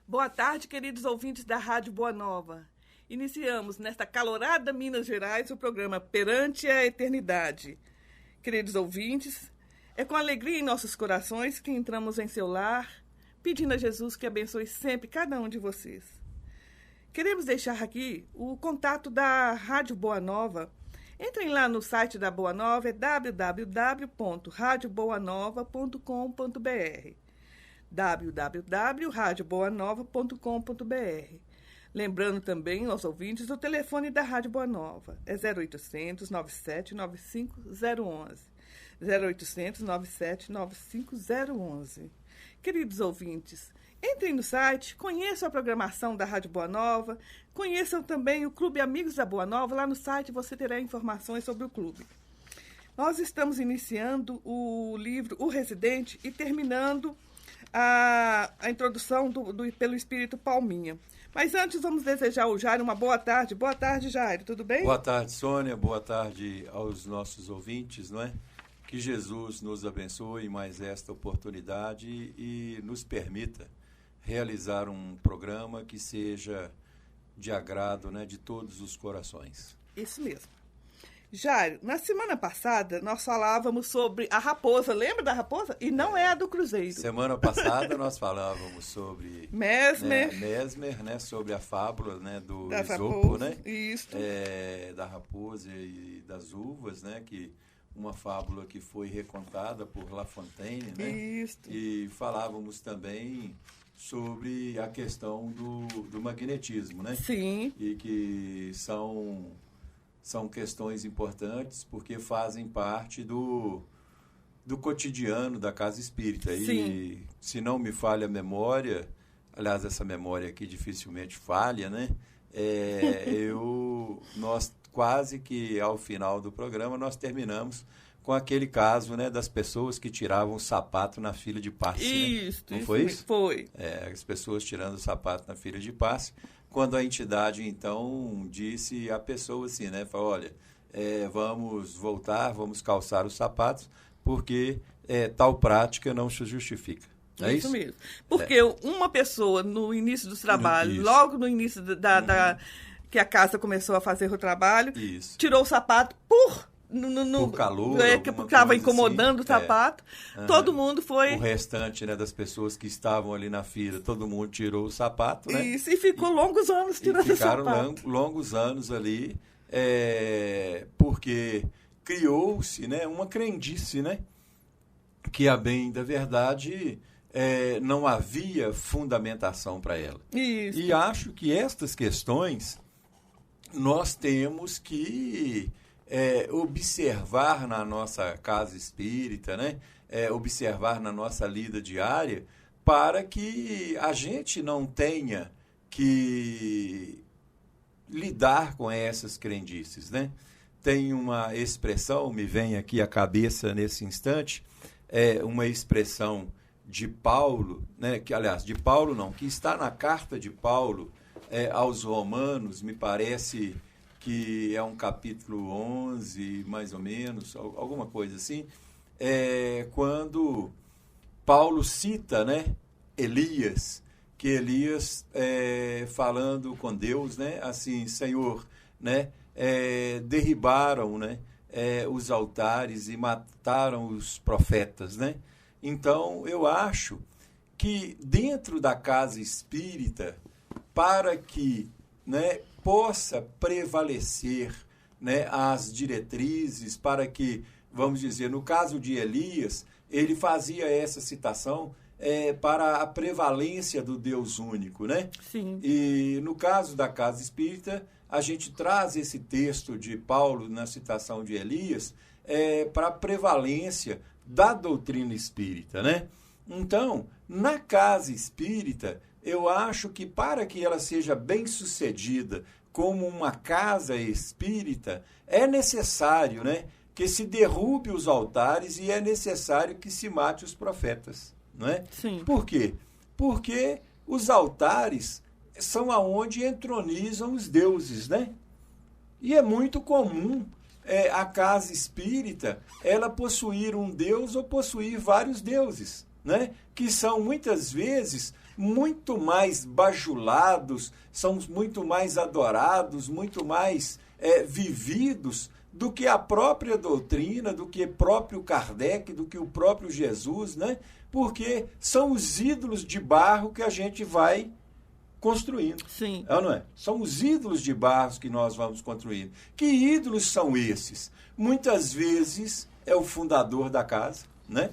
Boa tarde, queridos ouvintes da Rádio Boa Nova. Iniciamos nesta calorada Minas Gerais o programa Perante a Eternidade. Queridos ouvintes, é com alegria em nossos corações que entramos em seu lar, pedindo a Jesus que abençoe sempre cada um de vocês. Queremos deixar aqui o contato da Rádio Boa Nova. Entrem lá no site da Boa Nova, é www.radioboanova.com.br www.radioboanova.com.br. Lembrando também aos ouvintes o telefone da Rádio Boa Nova, é 0800 97 95011. 0800 97 95011. Queridos ouvintes, entrem no site, conheçam a programação da Rádio Boa Nova, conheçam também o Clube Amigos da Boa Nova. Lá no site você terá informações sobre o clube. Nós estamos iniciando o livro O Residente e terminando a introdução pelo Espírito Palminha. Mas antes vamos desejar ao Jairo uma boa tarde. Boa tarde, Jairo, tudo bem? Boa tarde, Sônia. Boa tarde aos nossos ouvintes, não é? Que Jesus nos abençoe mais esta oportunidade e nos permita realizar um programa que seja de agrado, né, de todos os corações. Isso mesmo. Jairo, na semana passada nós falávamos sobre a raposa, lembra da raposa? E não é a do Cruzeiro. Semana passada nós falávamos sobre Mesmer, né, sobre a fábula, né, do da Esopo, raposa, né? Isso. Da raposa e das uvas, né, que uma fábula que foi recontada por La Fontaine, né? Isso. E falávamos também sobre a questão do magnetismo, né? Sim. E que são questões importantes porque fazem parte do cotidiano da casa espírita. Sim. E se não me falha a memória, aliás, essa memória aqui dificilmente falha, né? Nós quase que ao final do programa nós terminamos com aquele caso, né, das pessoas que tiravam o sapato na fila de passe. Isso, né? Não isso foi isso? Foi. As pessoas tirando o sapato na fila de passe, quando a entidade, então, disse à pessoa assim, né, falou, olha, vamos voltar, vamos calçar os sapatos, porque tal prática não se justifica. É isso? Isso mesmo. Porque uma pessoa, no início dos trabalhos, Isso. logo no início que a casa começou a fazer o trabalho, Isso. tirou o sapato por calor, que estava incomodando assim. o sapato. Todo mundo foi... O restante, né, das pessoas que estavam ali na fila, todo mundo tirou o sapato, né? Isso, e ficou longos anos tirando o sapato. Ficaram longos anos ali, porque criou-se, né, uma crendice, né? Que, a bem da verdade, não havia fundamentação para ela. Isso. E acho que estas questões nós temos que observar na nossa casa espírita, né? Observar na nossa lida diária, para que a gente não tenha que lidar com essas crendices, né? Tem uma expressão, me vem aqui à cabeça nesse instante, uma expressão de Paulo, né? Que, aliás, de Paulo não, que está na carta de Paulo aos Romanos, me parece que é um capítulo 11, mais ou menos, alguma coisa assim, quando Paulo cita, né, Elias, que Elias, falando com Deus, né, assim, Senhor, né, derribaram, né, os altares e mataram os profetas, né? Então, eu acho que dentro da casa espírita, para que, né, possa prevalecer, né, as diretrizes, para que, vamos dizer, no caso de Elias, ele fazia essa citação para a prevalência do Deus único, né? Sim. E no caso da casa espírita, a gente traz esse texto de Paulo na citação de Elias para a prevalência da doutrina espírita, né? Então, na casa espírita, eu acho que para que ela seja bem-sucedida como uma casa espírita, é necessário, né, que se derrube os altares e é necessário que se mate os profetas, não é? Sim. Por quê? Porque os altares são aonde entronizam os deuses, né? E é muito comum a casa espírita ela possuir um deus ou possuir vários deuses, né? Que são muitas vezes muito mais bajulados, são muito mais adorados, muito mais vividos do que a própria doutrina, do que o próprio Kardec, do que o próprio Jesus, né? Porque são os ídolos de barro que a gente vai construindo. Sim. É ou não é? São os ídolos de barro que nós vamos construindo. Que ídolos são esses? Muitas vezes é o fundador da casa, né?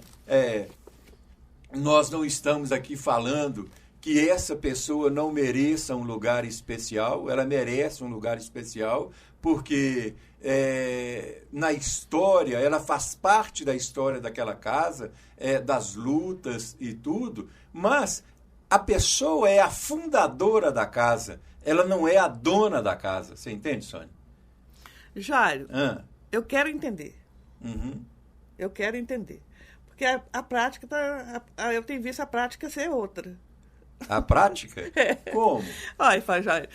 Nós não estamos aqui falando que essa pessoa não mereça um lugar especial, ela merece um lugar especial, porque na história, ela faz parte da história daquela casa, das lutas e tudo, mas a pessoa é a fundadora da casa, ela não é a dona da casa. Você entende, Sônia? Jairo, eu quero entender. Uhum. Eu quero entender. Porque a prática, eu tenho visto a prática ser outra. A prática? Como? Olha, Jairo,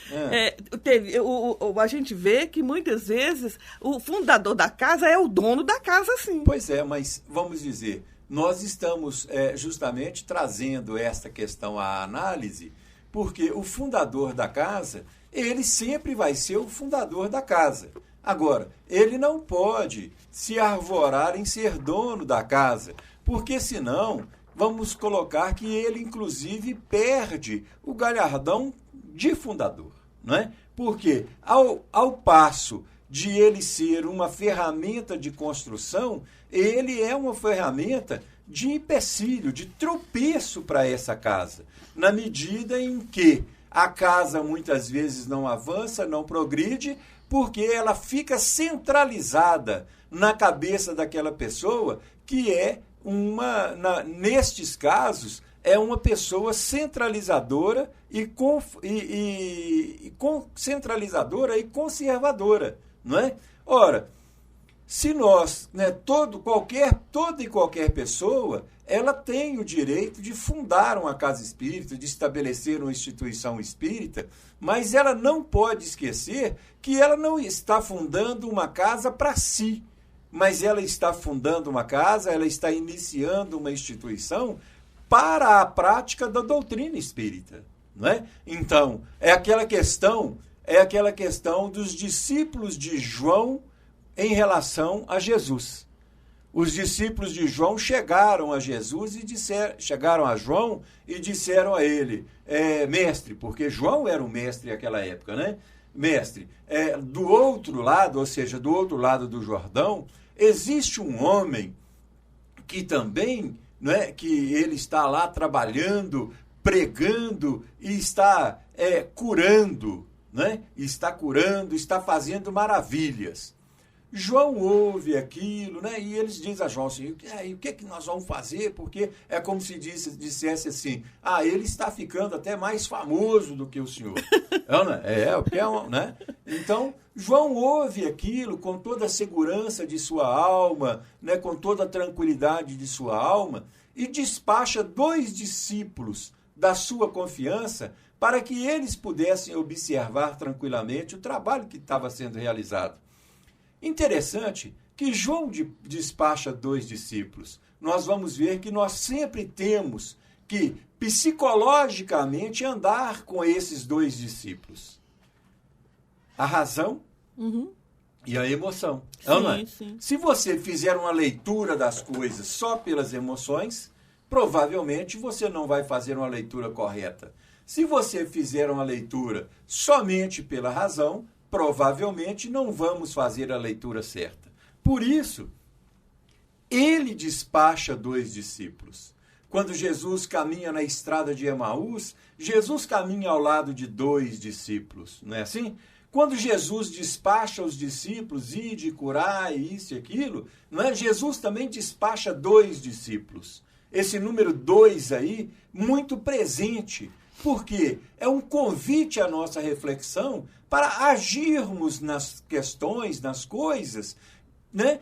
a gente vê que muitas vezes o fundador da casa é o dono da casa, sim. Pois é, mas vamos dizer, nós estamos justamente trazendo esta questão à análise, porque o fundador da casa, ele sempre vai ser o fundador da casa. Agora, ele não pode se arvorar em ser dono da casa, porque senão vamos colocar que ele, inclusive, perde o galhardão de fundador, não é? Porque ao passo de ele ser uma ferramenta de construção, ele é uma ferramenta de empecilho, de tropeço para essa casa, na medida em que a casa muitas vezes não avança, não progride, porque ela fica centralizada na cabeça daquela pessoa que nestes casos, é uma pessoa centralizadora centralizadora e conservadora, não é? Ora, se nós, né, toda e qualquer pessoa, ela tem o direito de fundar uma casa espírita, de estabelecer uma instituição espírita, mas ela não pode esquecer que ela não está fundando uma casa para si, mas ela está fundando uma casa, ela está iniciando uma instituição para a prática da doutrina espírita, não é? Então, é aquela questão dos discípulos de João em relação a Jesus. Os discípulos de João chegaram a Jesus chegaram a João e disseram a ele, mestre, porque João era um mestre naquela época, né? Mestre, do outro lado, ou seja, do outro lado do Jordão, existe um homem que também, né, que ele está lá trabalhando, pregando e está curando, né? Está curando, está fazendo maravilhas. João ouve aquilo, né? E eles dizem a João assim, o que nós vamos fazer? Porque é como se dissesse assim, ele está ficando até mais famoso do que o senhor. Né? Então, João ouve aquilo com toda a segurança de sua alma, né? Com toda a tranquilidade de sua alma, e despacha 2 discípulos da sua confiança para que eles pudessem observar tranquilamente o trabalho que estava sendo realizado. Interessante que João despacha 2 discípulos. Nós vamos ver que nós sempre temos que, psicologicamente, andar com esses 2 discípulos. A razão e a emoção. Sim, sim. Se você fizer uma leitura das coisas só pelas emoções, provavelmente você não vai fazer uma leitura correta. Se você fizer uma leitura somente pela razão, provavelmente não vamos fazer a leitura certa. Por isso, ele despacha 2 discípulos. Quando Jesus caminha na estrada de Emaús, Jesus caminha ao lado de 2 discípulos, não é assim? Quando Jesus despacha os discípulos, ide, curai, isso e aquilo, não é? Jesus também despacha 2 discípulos. Esse número 2 aí, muito presente, porque é um convite à nossa reflexão para agirmos nas questões, nas coisas, né?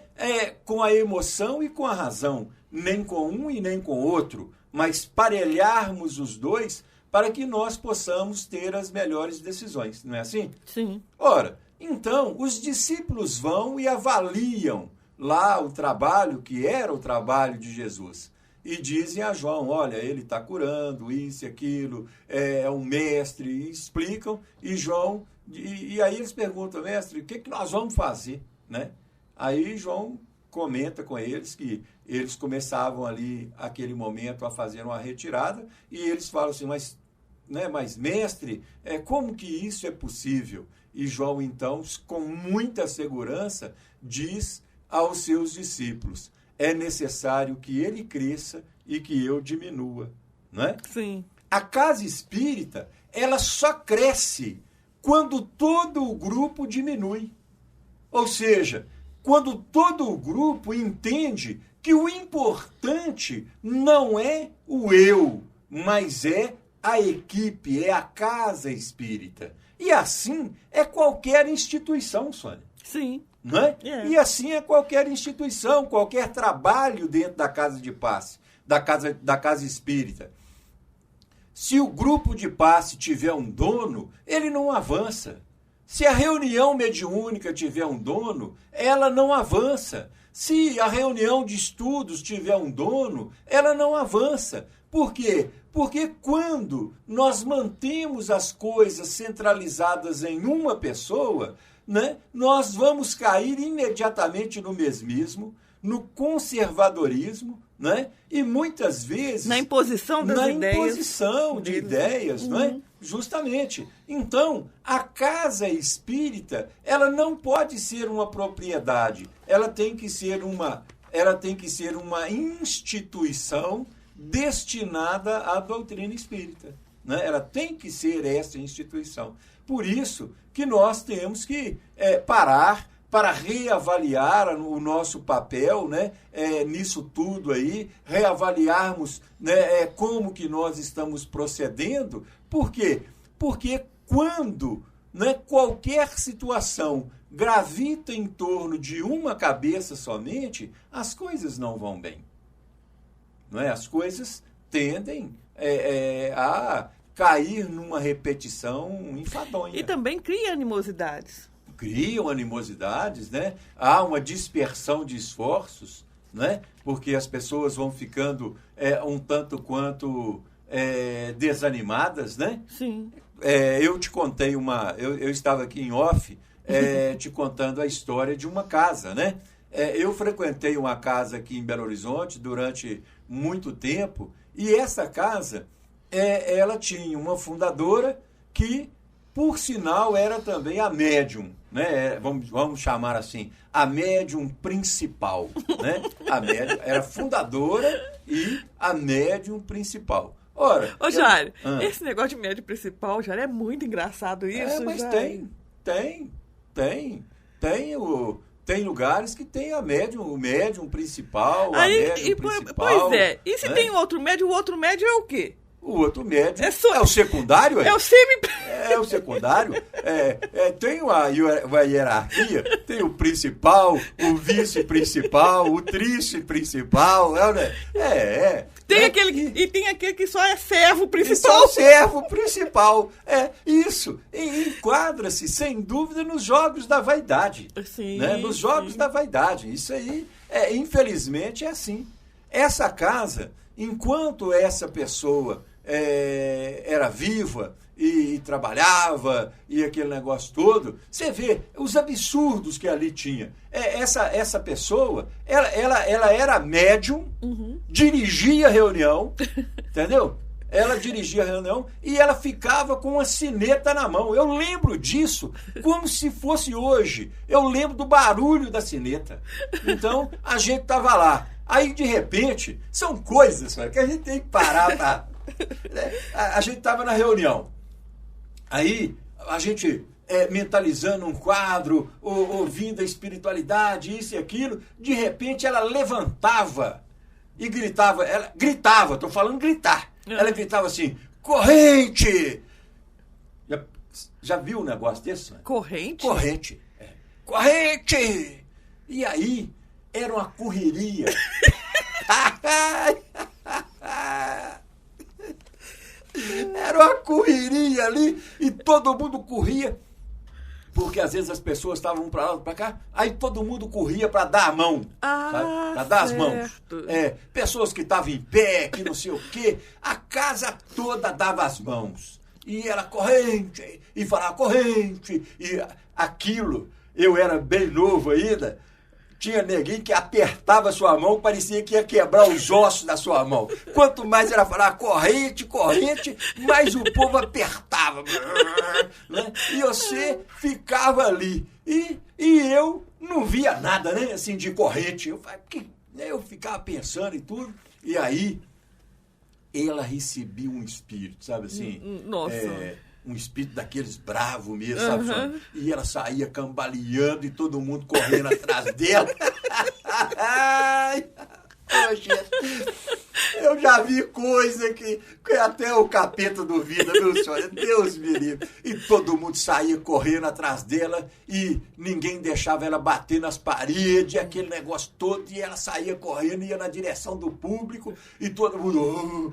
Com a emoção e com a razão, nem com um e nem com outro, mas parelharmos os 2 para que nós possamos ter as melhores decisões, não é assim? Sim. Ora, então, os discípulos vão e avaliam lá o trabalho que era o trabalho de Jesus. e dizem a João, olha, ele está curando, isso e aquilo, é um mestre, e explicam, e João, e aí eles perguntam, mestre, o que nós vamos fazer, né? Aí João comenta com eles que eles começavam ali, aquele momento, a fazer uma retirada, e eles falam assim, mas mestre, como que isso é possível? E João, então, com muita segurança, diz aos seus discípulos, é necessário que ele cresça e que eu diminua, não é? Sim. A casa espírita, ela só cresce quando todo o grupo diminui. Ou seja, quando todo o grupo entende que o importante não é o eu, mas é a equipe, é a casa espírita. E assim é qualquer instituição, Sônia. Sim. Não é? E assim é qualquer instituição, qualquer trabalho dentro da casa de passe, da casa espírita. Se o grupo de passe tiver um dono, ele não avança. Se a reunião mediúnica tiver um dono, ela não avança. Se a reunião de estudos tiver um dono, ela não avança. Por quê? Porque quando nós mantemos as coisas centralizadas em uma pessoa, né, nós vamos cair imediatamente no mesmismo, no conservadorismo, né, e muitas vezes... Na imposição das ideias. Na imposição de ideias, não é? Justamente. Então, a casa espírita, ela não pode ser uma propriedade, ela tem que ser uma instituição destinada à doutrina espírita, né? Ela tem que ser essa instituição. Por isso que nós temos que parar para reavaliar o nosso papel, né, nisso tudo aí, reavaliarmos, né, como que nós estamos procedendo. Por quê? Porque quando, né, qualquer situação gravita em torno de uma cabeça somente, as coisas não vão bem. Não é? As coisas tendem a cair numa repetição enfadonha. E também cria animosidades. Criam animosidades, né? Há uma dispersão de esforços, né? Porque as pessoas vão ficando um tanto quanto desanimadas, né? Sim. Eu te contei eu estava aqui em off te contando a história de uma casa, né? Eu frequentei uma casa aqui em Belo Horizonte durante muito tempo, e essa casa, ela tinha uma fundadora que, por sinal, era também a médium, né? Vamos chamar assim, a médium principal, né? A médium era fundadora e a médium principal. Ora, Jário, esse negócio de médium principal, Jário, é muito engraçado isso, mas Jário. Tem lugares que tem o médium principal, principal. Pois é. E se tem outro médium, o outro médium é o quê? O outro médium é o secundário? É o semi... É o secundário. Tem uma hierarquia. Tem o principal, o vice-principal, o trice-principal. Tem aquele que só é servo principal. Só servo principal. Isso. Enquadra-se, sem dúvida, nos jogos da vaidade. Sim, né? Nos jogos da vaidade. Isso aí, infelizmente, é assim. Essa casa, enquanto essa pessoa era viva e trabalhava e aquele negócio todo, você vê os absurdos que ali tinha. Essa pessoa, ela era médium, dirigia a reunião, entendeu? Ela dirigia a reunião e ela ficava com uma sineta na mão. Eu lembro disso como se fosse hoje. Eu lembro do barulho da sineta. Então, a gente estava lá. Aí, de repente, são coisas que a gente tem que parar para... A gente estava na reunião. Aí, a gente mentalizando um quadro, ouvindo a espiritualidade, isso e aquilo. De repente, ela levantava e gritava. Ela gritava, estou falando gritar. Ela gritava assim, corrente! Já viu um negócio desse? Corrente? Corrente. Corrente! E aí, era uma correria. Era uma correria ali e todo mundo corria. porque às vezes as pessoas estavam para lá, para cá, aí todo mundo corria para dar a mão, sabe? Para dar as mãos. Pessoas que estavam em pé, que não sei o quê, a casa toda dava as mãos. E era corrente, e falava corrente, e aquilo, eu era bem novo ainda, tinha neguinho que apertava a sua mão, parecia que ia quebrar os ossos da sua mão. Quanto mais ela falava corrente, corrente, mais o povo apertava. Né? E você ficava ali. E eu não via nada, né? Assim, de corrente. Eu ficava pensando e tudo. E aí, ela recebia um espírito, sabe assim? Nossa. Um espírito daqueles bravos mesmo, sabe? E ela saía cambaleando e todo mundo correndo atrás dela. Poxa, eu já vi coisa que até o capeta duvida, meu senhor, Deus me livre. E todo mundo saía correndo atrás dela e ninguém deixava ela bater nas paredes, aquele negócio todo, e ela saía correndo, ia na direção do público e todo mundo...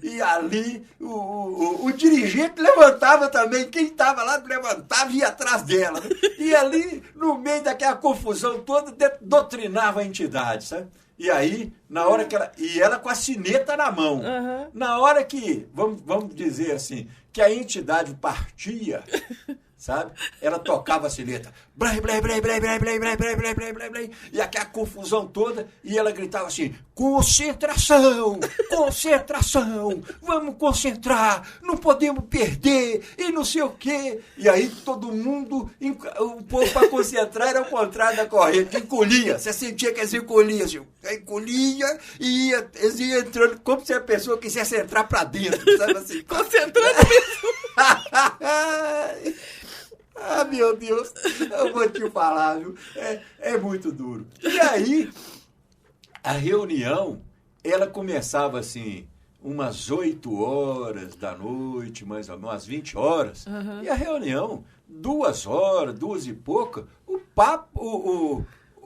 E ali o dirigente levantava também, quem estava lá levantava e ia atrás dela. Né? E ali, no meio daquela confusão toda, doutrinava a entidade, sabe? E aí, na hora que ela... E ela com a sineta na mão. Na hora que, vamos dizer assim, que a entidade partia, sabe? Ela tocava a sineta. Blai, blai, blai, blai, blai, blai, blai, blai, blai, blai, blai, blai, e aquela confusão toda, e ela gritava assim, concentração, concentração, vamos concentrar, não podemos perder, e não sei o quê. E aí todo mundo, o povo para concentrar era o contrário da corrente, encolhia, você sentia que eles encolhiam, assim, encolhia e eles iam entrando, como se a pessoa quisesse entrar para dentro, sabe assim? Concentrando mesmo. Ah, meu Deus, eu vou te falar, viu? É muito duro. E aí, a reunião, ela começava assim, umas 8 horas da noite, mais ou menos, umas 20 horas. E a reunião, 2 horas, 2 e pouca,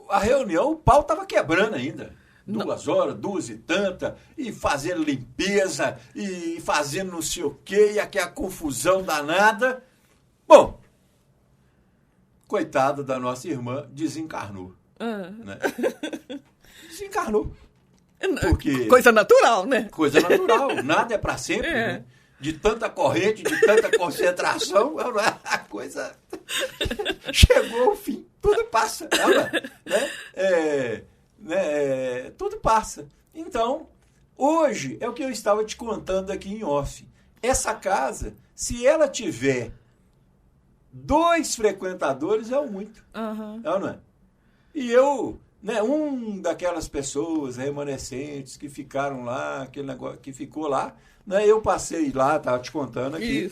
a reunião, o pau estava quebrando ainda. 2 horas, 2 e tanta, e fazendo limpeza, e fazendo não sei o quê, e aquela confusão danada. Bom, coitada da nossa irmã, desencarnou. Né? Desencarnou. Porque... Coisa natural, né? Coisa natural, nada é para sempre. Né? De tanta corrente, de tanta concentração, a coisa chegou ao fim. Tudo passa. Né? Tudo passa. Então, hoje, é o que eu estava te contando aqui em off. Essa casa, se ela tiver 2 frequentadores, é o muito. Não é? E eu, né, daquelas pessoas remanescentes que ficaram lá, aquele negócio que ficou lá, né, eu passei lá, estava te contando aqui,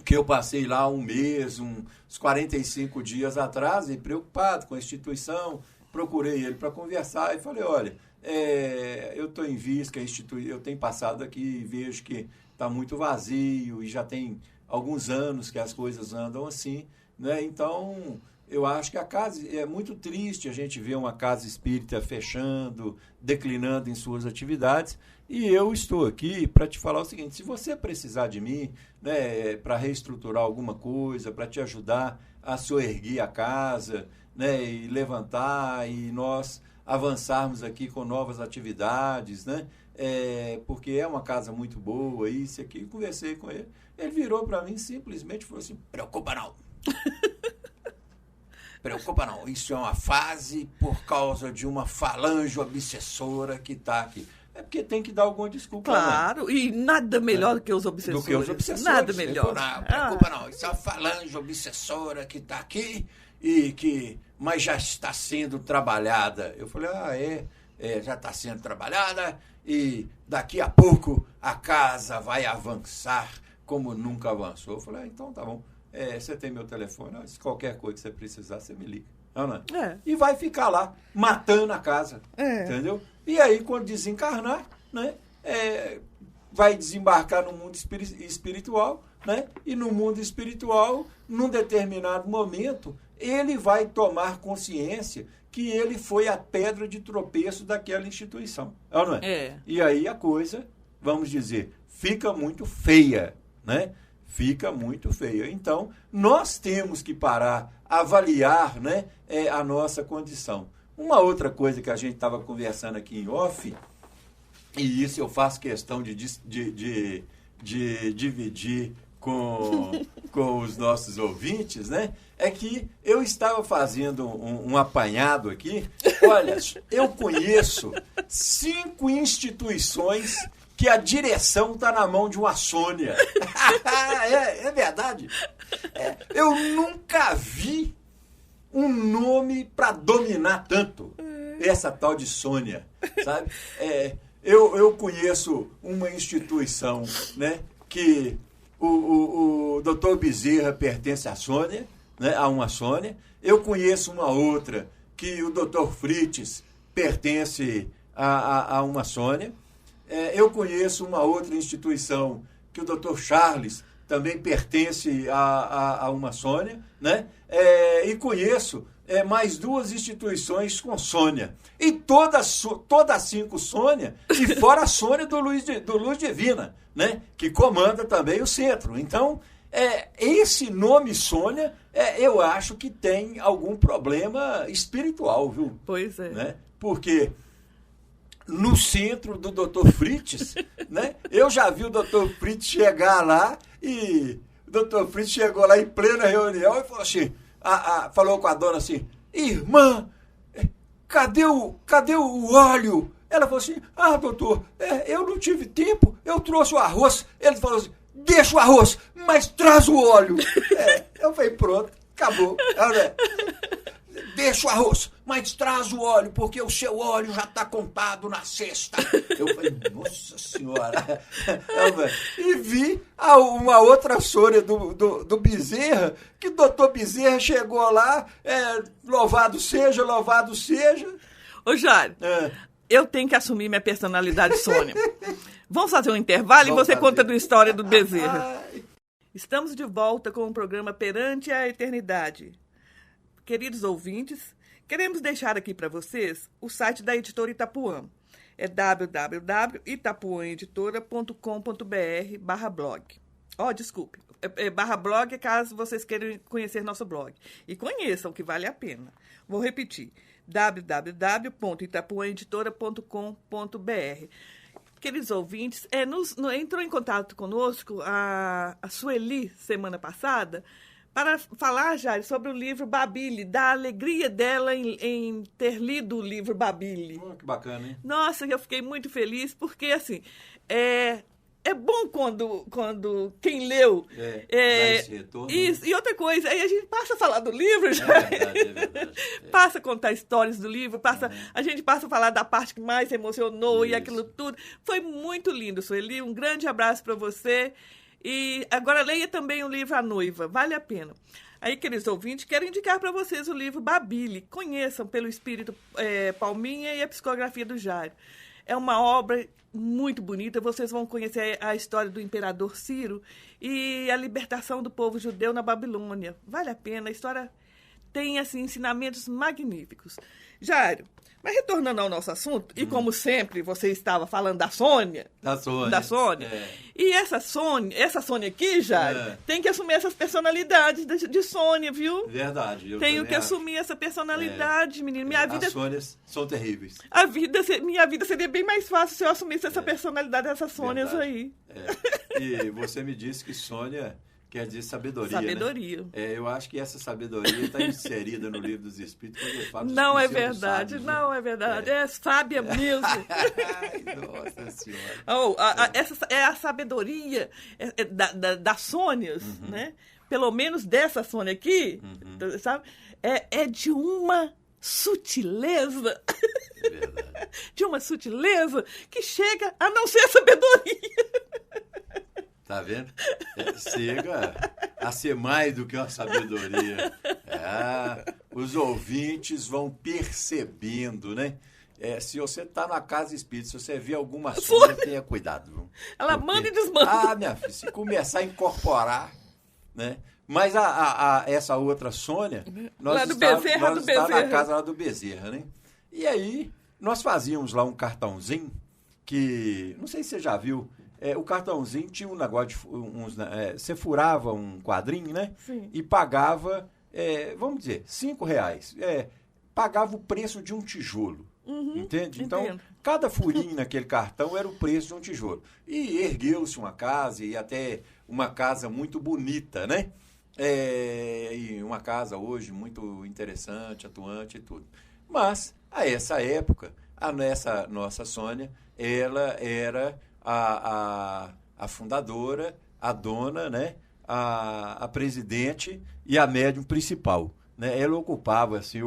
que eu passei lá um mês, uns 45 dias atrás, e preocupado com a instituição, procurei ele para conversar e falei, olha, eu estou em vista, eu tenho passado aqui e vejo que está muito vazio e já tem alguns anos que as coisas andam assim, né? Então, eu acho que a casa é muito triste a gente ver uma casa espírita fechando, declinando em suas atividades, e eu estou aqui para te falar o seguinte, se você precisar de mim, né, para reestruturar alguma coisa, para te ajudar a soerguer a casa, né, e levantar, e nós avançarmos aqui com novas atividades, né? Porque é uma casa muito boa, isso aqui. Eu conversei com ele, ele virou para mim simplesmente e falou assim, preocupa não. Preocupa não, isso é uma fase por causa de uma falange obsessora que está aqui. É porque tem que dar alguma desculpa. Claro, né? E nada melhor do que os obsessores. Do que os obsessores. Nada melhor. Não, preocupa não, isso é uma falange obsessora que está aqui, mas já está sendo trabalhada. Eu falei, já está sendo trabalhada e daqui a pouco a casa vai avançar como nunca avançou. Eu falei, então tá bom. Você tem meu telefone, se qualquer coisa que você precisar, você me liga. Não é? E vai ficar lá, matando a casa. Entendeu? E aí, quando desencarnar, né, vai desembarcar no mundo espiritual, né? E no mundo espiritual, num determinado momento, ele vai tomar consciência que ele foi a pedra de tropeço daquela instituição. Não é? E aí a coisa, vamos dizer, fica muito feia, né? fica muito feio. Então, nós temos que parar, avaliar, né, a nossa condição. Uma outra coisa que a gente estava conversando aqui em off, e isso eu faço questão de dividir com os nossos ouvintes, né? É que eu estava fazendo um apanhado aqui. Olha, eu conheço 5 instituições que a direção está na mão de uma Sônia. É verdade. Eu nunca vi um nome para dominar tanto essa tal de Sônia, sabe? Eu conheço uma instituição, né, que o Dr. Bezerra pertence à Sônia, né, a uma Sônia. Eu conheço uma outra que o Dr. Fritz pertence a uma Sônia. Eu conheço uma outra instituição que o Dr. Charles também pertence a uma Sônia, né? E conheço mais 2 instituições com Sônia. E todas 5 Sônia, e fora a Sônia do Luz Divina, né? Que comanda também o centro. Então, esse nome Sônia, eu acho que tem algum problema espiritual, viu? Pois é. Né? Porque no centro do Dr. Fritz, né? Eu já vi o Dr. Fritz chegar lá e o Dr. Fritz chegou lá em plena reunião e falou assim, falou com a dona assim, irmã, cadê o óleo? Ela falou assim, doutor, eu não tive tempo, eu trouxe o arroz. Ele falou assim, deixa o arroz, mas traz o óleo. Eu falei, pronto, acabou. Deixa o arroz, mas traz o óleo, porque o seu óleo já está contado na cesta. Eu falei, nossa senhora. E vi uma outra Sônia do Bezerra, que o doutor Bezerra chegou lá, louvado seja. Ô, Jário, eu tenho que assumir minha personalidade Sônia. Vamos fazer um intervalo e você conta a história do Bezerra. Estamos de volta com o programa Perante a Eternidade. Queridos ouvintes, queremos deixar aqui para vocês o site da editora Itapuã. É www.itapuãeditora.com.br/blog. Desculpe. /blog é caso vocês queiram conhecer nosso blog. E conheçam, que vale a pena. Vou repetir. www.itapuãeditora.com.br. Queridos ouvintes, entrou em contato conosco a Sueli, semana passada, para falar, Jário, sobre o livro Babile, da alegria dela em ter lido o livro Babile. Que bacana, hein? Nossa, eu fiquei muito feliz, porque, assim, é bom quando quem leu... dá esse retorno. Isso, e outra coisa, aí a gente passa a falar do livro, já. É verdade. Passa a contar histórias do livro, a gente passa a falar da parte que mais emocionou e aquilo tudo. Foi muito lindo, Sueli, um grande abraço para você. E agora leia também o livro A Noiva, vale a pena. Aí, queridos ouvintes, quero indicar para vocês o livro Babile. Conheçam pelo Espírito Palminha e a psicografia do Jário. É uma obra muito bonita, vocês vão conhecer a história do imperador Ciro e a libertação do povo judeu na Babilônia. Vale a pena, a história tem assim, ensinamentos magníficos. Jário, mas retornando ao nosso assunto, e como sempre você estava falando da Sônia. Da Sônia. E essa Sônia aqui, Jário, tem que assumir essas personalidades de Sônia, viu? Verdade. Tenho que assumir essa personalidade, menino. As Sônias são terríveis. Minha vida seria bem mais fácil se eu assumisse essa personalidade dessas Sônias aí. E você me disse que Sônia quer dizer sabedoria. Sabedoria. Né? Eu acho que essa sabedoria está inserida no Livro dos Espíritos. Não é verdade, não é verdade. É sábia mesmo. Ai, nossa Senhora. Essa é a sabedoria das Sônias, né? Pelo menos dessa Sônia aqui, sabe? É de uma sutileza. É verdade. De uma sutileza que chega a não ser sabedoria. Tá vendo? Chega a ser mais do que uma sabedoria. Os ouvintes vão percebendo, né? Se você está na casa espírita, se você vê alguma Sônia, tenha cuidado. Viu? Ela manda e desmanda. Minha filha, se começar a incorporar, né? Mas essa outra Sônia, nós estávamos na casa lá do Bezerra, né? E aí, nós fazíamos lá um cartãozinho que, não sei se você já viu, o cartãozinho tinha um negócio de você furava um quadrinho, né? Sim. E pagava, vamos dizer, R$5. Pagava o preço de um tijolo. Entende? Então, Entendo. cada furinho naquele cartão era o preço de um tijolo. E ergueu-se uma casa, e até uma casa muito bonita, né? E uma casa hoje muito interessante, atuante e tudo. Mas, a essa época, essa nossa Sônia, ela era a fundadora, a dona, né? A presidente e a médium principal. Né? Ela ocupava assim,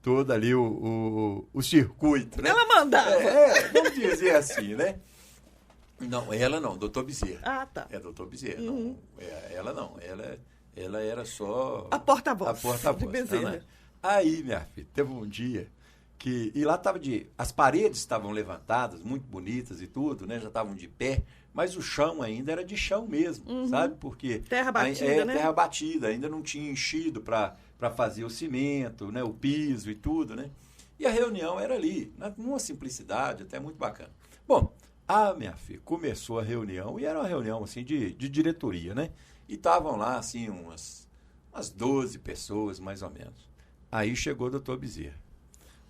todo ali o circuito. Né? Ela mandava. Vamos dizer assim, né? Não, ela não, doutor Bezerra. Ah, tá. Doutor Bezerra. Não, ela não, ela era só... A porta-voz. A porta-voz. De Bezerra. Né? Aí, minha filha, teve um dia e lá estava as paredes estavam levantadas, muito bonitas e tudo, né? Já estavam de pé, mas o chão ainda era de chão mesmo, sabe? Porque... Terra batida, né? Terra batida, ainda não tinha enchido para fazer o cimento, né? O piso e tudo, né? E a reunião era ali, numa simplicidade até muito bacana. Bom, minha filha, começou a reunião, e era uma reunião, assim, de diretoria, né? E estavam lá, assim, umas 12 pessoas, mais ou menos. Aí chegou o doutor Bezerra.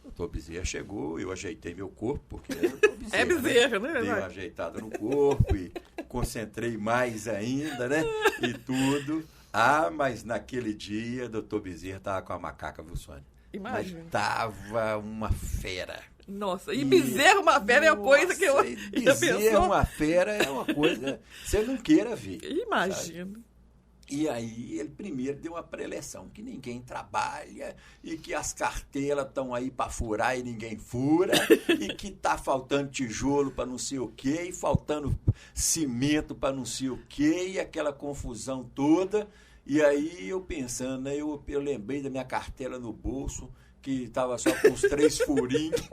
O doutor Bezerra chegou, eu ajeitei meu corpo, porque era o doutor Bezerra. Bezerra, né? Dei uma ajeitada no corpo e concentrei mais ainda, né? E tudo. Mas naquele dia, o doutor Bezerra estava com a macaca, viu, Sônia? Imagina. Estava uma fera. Nossa, e Bezerra, uma fera, é uma coisa que eu... Bezerra, uma fera, é uma coisa que você não queira ver. Imagina. Sabe? E aí ele primeiro deu uma preleção, que ninguém trabalha, e que as carteiras estão aí para furar e ninguém fura, e que tá faltando tijolo para não sei o quê, e faltando cimento para não sei o quê, e aquela confusão toda. E aí eu pensando, né, eu lembrei da minha carteira no bolso, que estava só com os 3 furinhos.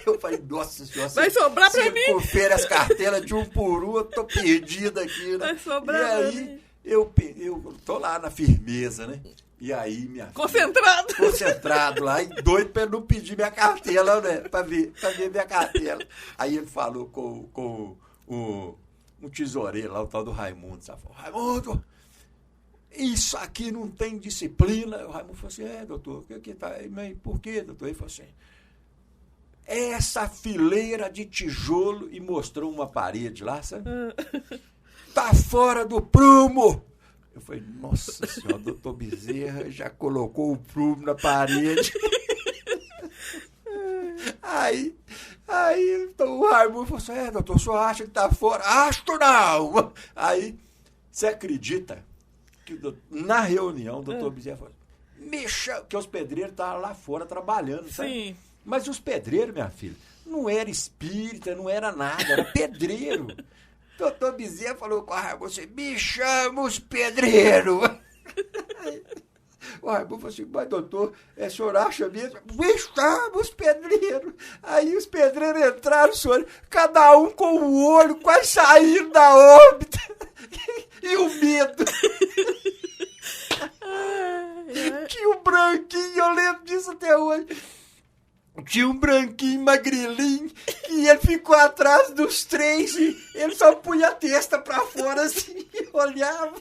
Eu falei, nossa senhora, vai sobrar para mim. Confere as carteiras de um por um, eu tô perdido aqui. Né? Vai sobrar para mim. Eu tô lá na firmeza, né? E aí, minha concentrado. Filha, concentrado lá, e doido para não pedir minha carteira, né? Para ver minha carteira. Aí ele falou com um tesoureiro lá, o tal do Raimundo. Sabe? Raimundo, isso aqui não tem disciplina. O Raimundo falou assim, doutor, que tá? Mas por quê, doutor? Ele falou assim, essa fileira de tijolo, e mostrou uma parede lá, sabe? Tá fora do prumo. Eu falei, nossa senhora, doutor Bezerra já colocou o prumo na parede. Aí então, o Raimundo falou assim, doutor, o senhor acha que tá fora? Acho não! Aí, você acredita que na reunião o doutor Bezerra falou, mexa, que os pedreiros estavam lá fora trabalhando, sabe? Sim. Mas os pedreiros, minha filha, não era espírita, não era nada, era pedreiro. Doutor Bezerra falou com o Raimundo assim, me chama os pedreiros. O Raimundo falou assim, mas doutor, o senhor acha mesmo? Me chama os pedreiros. Aí os pedreiros entraram, senhor, cada um com o olho quase saindo da órbita. E o medo. Tinha um branquinho, eu lembro disso até hoje. Tinha um branquinho magrelinho e ele ficou atrás dos 3 e ele só punha a testa pra fora assim e olhava.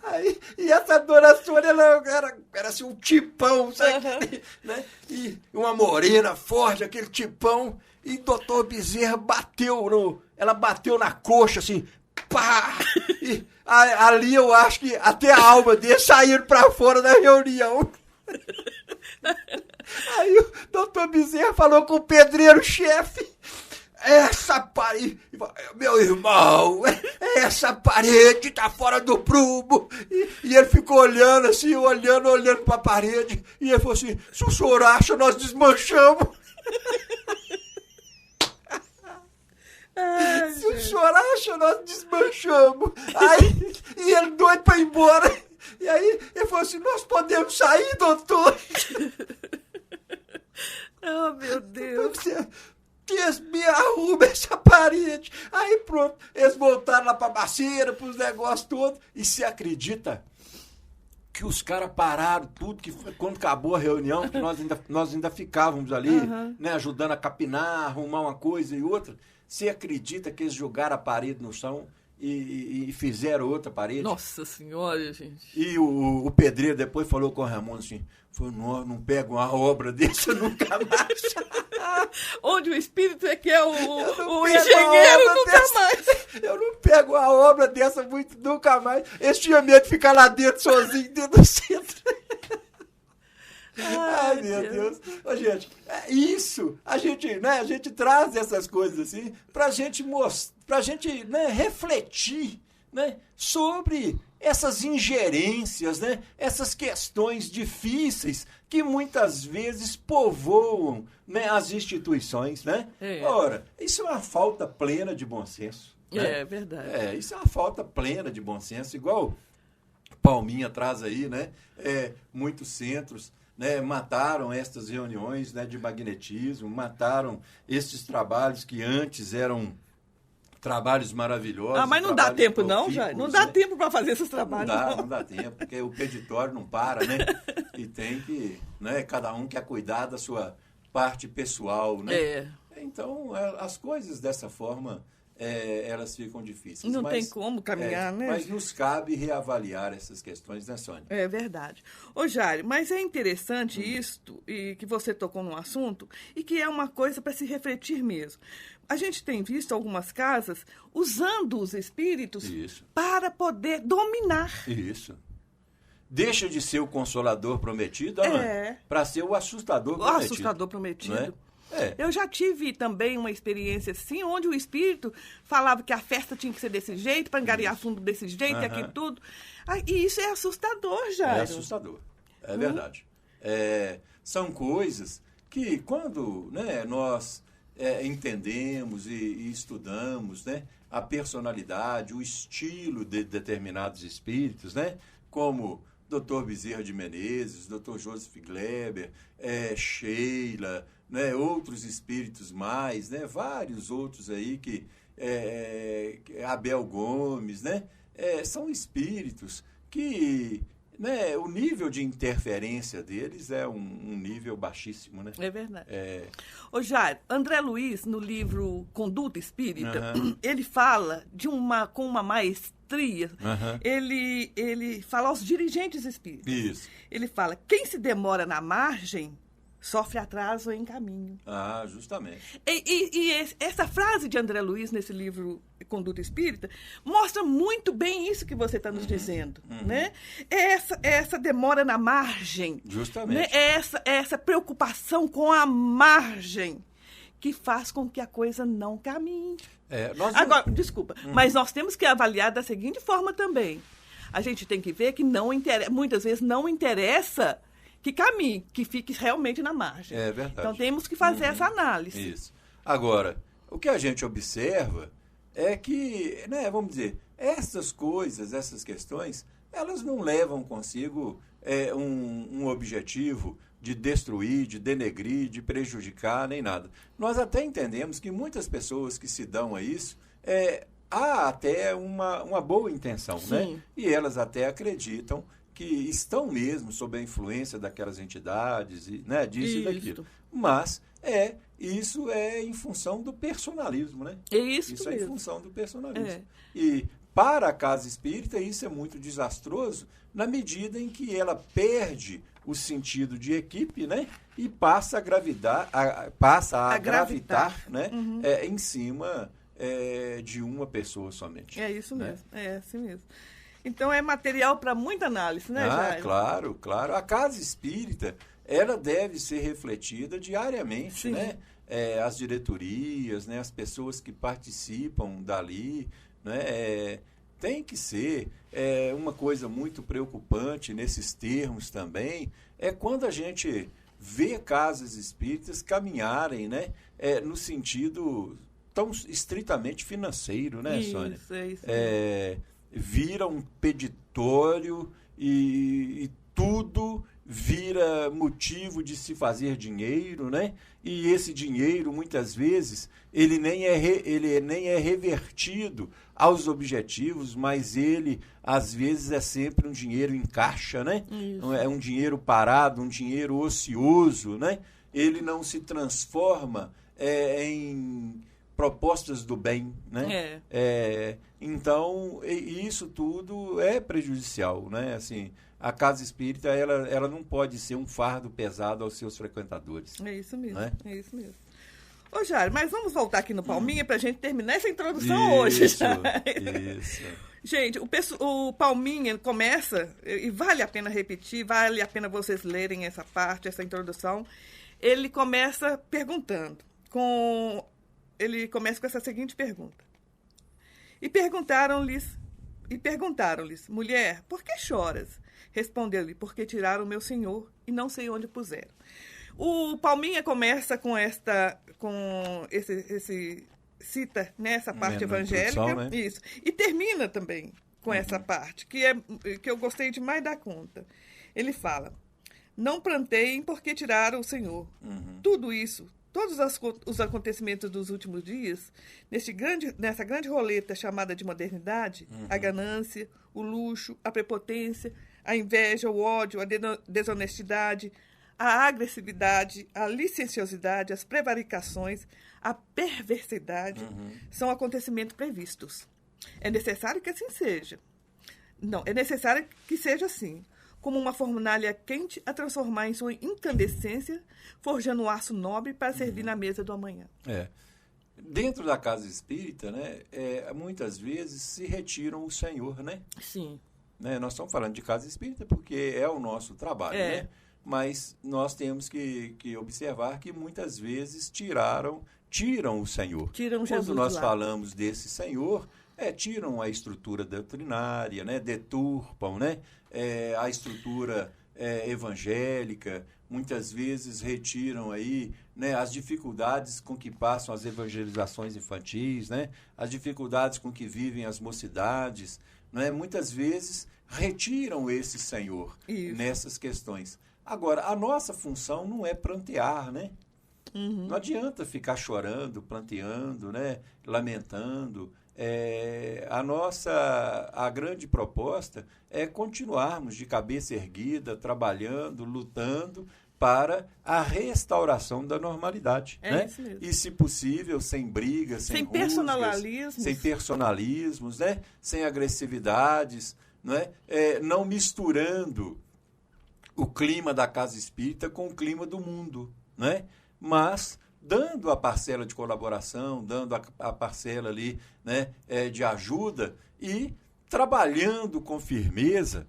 Aí, e essa dona Sônia, ela era assim um tipão, sabe? Né? E uma morena forte, aquele tipão. E doutor Bezerra ela bateu na coxa assim, pá! E ali eu acho que até a alma dele saíram pra fora da reunião. Aí o doutor Bezerra falou com o pedreiro-chefe, essa parede, meu irmão, essa parede tá fora do prumo. E ele ficou olhando assim, olhando pra parede, e ele falou assim, se o senhor acha, nós desmanchamos. Se o senhor acha, nós desmanchamos. Aí, e ele doido pra ir embora. E aí ele falou assim, nós podemos sair, doutor? Oh, meu Deus. Eles me arrumam essa parede. Aí pronto, eles voltaram lá pra baceira, pros negócios todos. E você acredita que os caras pararam tudo, que quando acabou a reunião, que nós ainda ficávamos ali, né, ajudando a capinar, arrumar uma coisa e outra. Você acredita que eles jogaram a parede no chão e fizeram outra parede? Nossa Senhora, gente. E o pedreiro depois falou com o Ramon assim, não pega uma obra dessa nunca mais. Onde o espírito é que é o engenheiro, nunca mais. Eu não pego uma obra dessa muito nunca mais. Eles tinham medo de ficar lá dentro sozinho, dentro do centro. Ai, meu Deus. Ô, gente, é isso. A gente traz essas coisas assim pra gente mostrar, pra gente, né, refletir, né, sobre essas ingerências, né, essas questões difíceis que muitas vezes povoam, né, as instituições, né? Ora, isso é uma falta plena de bom senso. Né? É verdade. Isso é uma falta plena de bom senso, igual Palminha traz aí, né? Muitos centros, né, mataram estas reuniões, né, de magnetismo, mataram estes trabalhos que antes eram trabalhos maravilhosos. Mas não dá tempo não, Jair? Não dá tempo para fazer esses trabalhos. Não dá tempo, porque o peditório não para, né? E tem que, né, cada um quer cuidar da sua parte pessoal, né? Então, as coisas dessa forma, elas ficam difíceis. Não tem como caminhar, né? Mas nos cabe reavaliar essas questões, né, Sônia? É verdade. Ô, Jair, mas é interessante isto, e que você tocou num assunto, e que é uma coisa para se refletir mesmo. A gente tem visto algumas casas usando os espíritos para poder dominar. Isso. Deixa de ser o consolador prometido, para ser o assustador prometido. O assustador prometido. É? Eu já tive também uma experiência assim, onde o espírito falava que a festa tinha que ser desse jeito, para angariar fundo desse jeito, e aquilo tudo. E isso é assustador, Jair. É assustador, é verdade. São coisas que quando, né, nós entendemos e estudamos, né, a personalidade, o estilo de determinados espíritos, né, como Dr. Bezerra de Menezes, Dr. Joseph Gleber, Sheila, né, outros espíritos mais, né, vários outros aí que Abel Gomes, né, são espíritos que, né, o nível de interferência deles é um nível baixíssimo, né? É verdade. Ô, Jair, André Luiz, no livro Conduta Espírita, ele fala com uma maestria, ele fala aos dirigentes espíritas. Isso. Ele fala, quem se demora na margem sofre atraso em caminho. Justamente. E essa frase de André Luiz, nesse livro Conduta Espírita, mostra muito bem isso que você está nos dizendo. Né? Essa demora na margem. Justamente. Né? Essa preocupação com a margem que faz com que a coisa não caminhe. Agora, desculpa, mas nós temos que avaliar da seguinte forma também. A gente tem que ver que muitas vezes não interessa que caminhe, que fique realmente na margem. É verdade. Então, temos que fazer essa análise. Isso. Agora, o que a gente observa é que, né, vamos dizer, essas coisas, essas questões, elas não levam consigo um objetivo de destruir, de denegrir, de prejudicar, nem nada. Nós até entendemos que muitas pessoas que se dão a isso, há até uma boa intenção, né? E elas até acreditam que estão mesmo sob a influência daquelas entidades, né, disso e daquilo. Mas isso é em função do personalismo, né? Isso é em função do personalismo. E para a casa espírita isso é muito desastroso na medida em que ela perde o sentido de equipe, né? E passa a gravitar, né? Em cima de uma pessoa somente. É isso mesmo, é assim mesmo. Então, é material para muita análise, né, Jair? Claro. A casa espírita, ela deve ser refletida diariamente, né? As diretorias, né? As pessoas que participam dali, né? Tem que ser uma coisa muito preocupante nesses termos também, quando a gente vê casas espíritas caminharem, né? No sentido tão estritamente financeiro, né, Sônia? Isso. Vira um peditório e tudo vira motivo de se fazer dinheiro, né? E esse dinheiro, muitas vezes, ele nem é revertido aos objetivos, mas ele, às vezes, é sempre um dinheiro em caixa, né? Isso. É um dinheiro parado, um dinheiro ocioso, né? Ele não se transforma em propostas do bem, né? Então, isso tudo é prejudicial, né? Assim, a casa espírita, ela não pode ser um fardo pesado aos seus frequentadores. É isso mesmo, né? É isso mesmo. Ô, Jário, mas vamos voltar aqui no Palminha para a gente terminar essa introdução hoje. Isso. Gente, o Palminha começa, e vale a pena repetir, vale a pena vocês lerem essa parte, essa introdução. Ele começa perguntando, ele começa com essa seguinte pergunta. E perguntaram-lhes, mulher, por que choras? Respondeu-lhe, porque tiraram o meu senhor e não sei onde puseram. O Palminha começa com esse cita nessa parte evangélica, né? Isso, e termina também com essa parte que eu gostei demais da conta. Ele fala: não planteiem porque tiraram o Senhor. Tudo isso, todos os acontecimentos dos últimos dias, nessa grande roleta chamada de modernidade, a ganância, o luxo, a prepotência, a inveja, o ódio, a desonestidade, a agressividade, a licenciosidade, as prevaricações, a perversidade são acontecimentos previstos. É necessário que assim seja. Não, é necessário que seja assim, como uma fornalha quente a transformar em sua incandescência, forjando aço nobre para servir na mesa do amanhã. Dentro da casa espírita, né, muitas vezes se retiram o Senhor, né? Sim. Né? Nós estamos falando de casa espírita porque é o nosso trabalho, né? Mas nós temos que observar que muitas vezes tiram o Senhor. Tiram Jesus. Quando nós falamos desse Senhor, tiram a estrutura doutrinária, né? Deturpam, né? A estrutura evangélica, muitas vezes retiram aí, né, as dificuldades com que passam as evangelizações infantis, né? As dificuldades com que vivem as mocidades, né? Muitas vezes retiram esse Senhor nessas questões. Agora, a nossa função não é prantear, né? Não adianta ficar chorando, pranteando, né? Lamentando. A grande proposta é continuarmos de cabeça erguida, trabalhando, lutando para a restauração da normalidade. Né? Isso mesmo. E, se possível, sem brigas, sem rusgas, sem personalismos, né? Sem agressividades, né? Não misturando o clima da casa espírita com o clima do mundo, né? Mas dando a parcela de colaboração, dando a parcela ali, né, de ajuda e trabalhando com firmeza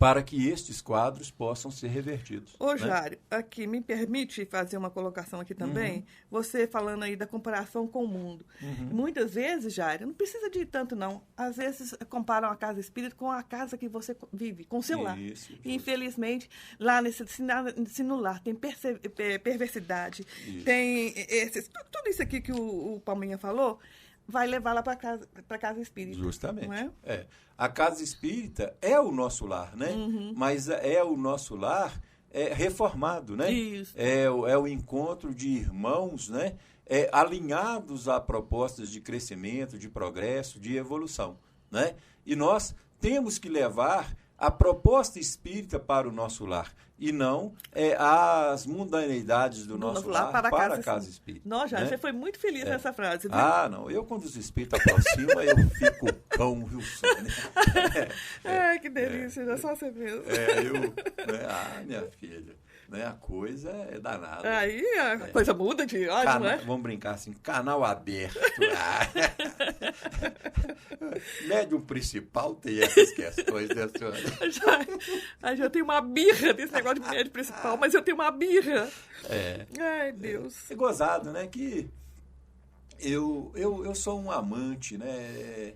para que estes quadros possam ser revertidos. Ô, Jário, aqui, me permite fazer uma colocação aqui também? Você falando aí da comparação com o mundo. Muitas vezes, Jário, não precisa de tanto, não. Às vezes, comparam a casa espírita com a casa que você vive, com o seu lar. E, infelizmente, lá nesse lar tem perversidade, tem tudo isso aqui que o Palminha falou, vai levar lá para casa espírita. Justamente. Não é? A casa espírita é o nosso lar, né? Mas é o nosso lar reformado, né? Isso. É o encontro de irmãos, né? Alinhados a propostas de crescimento, de progresso, de evolução, né? E nós temos que levar a proposta espírita para o nosso lar e não as mundanidades do nosso lar para a casa espírita. Não, já, né? Você foi muito feliz nessa frase. Viu? Não. Eu, quando os espíritos aproximam, eu fico cão, viu, Sônia? Ai, que delícia, já só você mesmo. Minha filha, né, a coisa é danada. Aí a coisa muda de ódio, né? Vamos brincar assim, canal aberto. Médium principal tem essas questões, né, senhora? Já tenho uma birra desse negócio de médium principal, mas eu tenho uma birra. Ai, Deus. É gozado, né? Que eu sou um amante, né?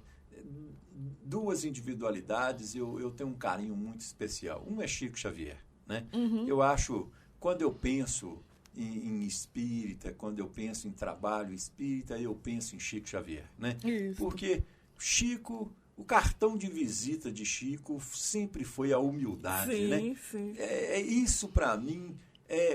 Duas individualidades, eu tenho um carinho muito especial. Um é Chico Xavier, né? Eu acho, quando eu penso em espírita, quando eu penso em trabalho espírita, eu penso em Chico Xavier, né? Isso. Porque Chico, o cartão de visita de Chico sempre foi a humildade, né? Sim. Isso, para mim,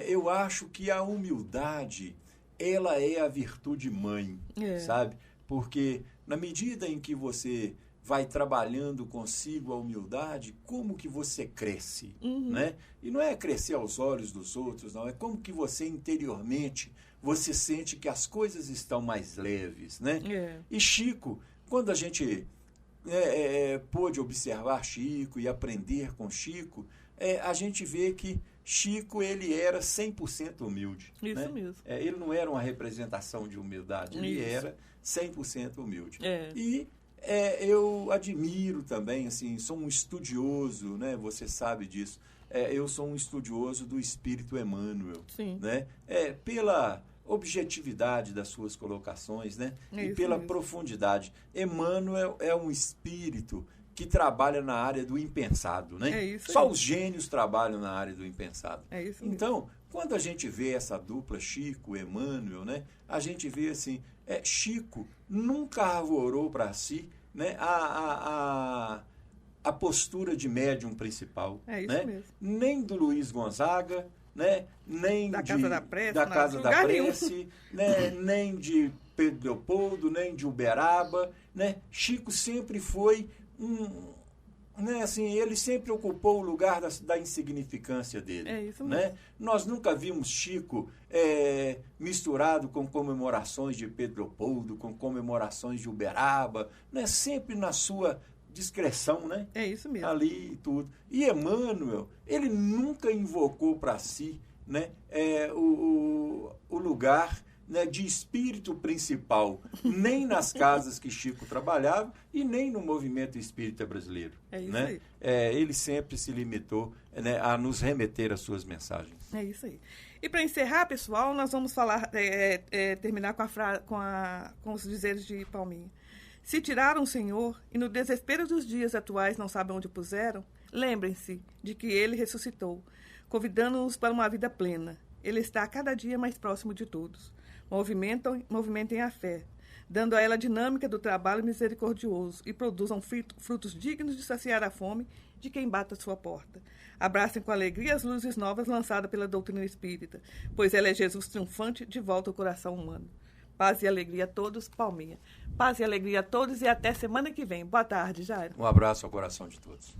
eu acho que a humildade, ela é a virtude mãe, sabe? Porque na medida em que você vai trabalhando consigo a humildade, como que você cresce, né? E não é crescer aos olhos dos outros, não. É como que você interiormente você sente que as coisas estão mais leves, né? É. E Chico, quando a gente pôde observar Chico e aprender com Chico, a gente vê que Chico, ele era 100% humilde. Isso né? mesmo. Ele não era uma representação de humildade, ele Isso. era 100% humilde. É. E eu admiro também, assim, sou um estudioso, né? Você sabe disso. Eu sou um estudioso do Espírito Emmanuel. Sim. Né? Pela objetividade das suas colocações, né? E pela profundidade. Emmanuel é um espírito que trabalha na área do impensado, né? Só os gênios trabalham na área do impensado. Então, quando a gente vê essa dupla Chico, Emmanuel, né? A gente vê assim, Chico nunca arvorou para si, né? A postura de médium principal, né? Nem do Luiz Gonzaga, né? Nem da Casa da Prece, né? Nem de Pedro Leopoldo, nem de Uberaba, né? Chico sempre foi né? Assim, ele sempre ocupou o lugar da insignificância dele. Né? Nós nunca vimos Chico misturado com comemorações de Pedro Leopoldo, com comemorações de Uberaba, né? Sempre na sua discreção, né? Isso mesmo. Ali e tudo. E Emmanuel, ele nunca invocou para si, né? O lugar, né, de espírito principal, nem nas casas que Chico trabalhava e nem no movimento espírita brasileiro. Né? Ele sempre se limitou, né, a nos remeter às suas mensagens. É isso aí. E para encerrar, pessoal, nós vamos falar, terminar com os dizeres de Palminha. Se tiraram o Senhor e no desespero dos dias atuais não sabem onde o puseram, lembrem-se de que Ele ressuscitou, convidando-nos para uma vida plena. Ele está a cada dia mais próximo de todos. Movimentem a fé, dando a ela a dinâmica do trabalho misericordioso e produzam frutos dignos de saciar a fome de quem bate a sua porta. Abracem com alegria as luzes novas lançadas pela doutrina espírita, pois ela é Jesus triunfante de volta ao coração humano. Paz e alegria a todos, Palminha. Paz e alegria a todos e até semana que vem. Boa tarde, Jairo. Um abraço ao coração de todos.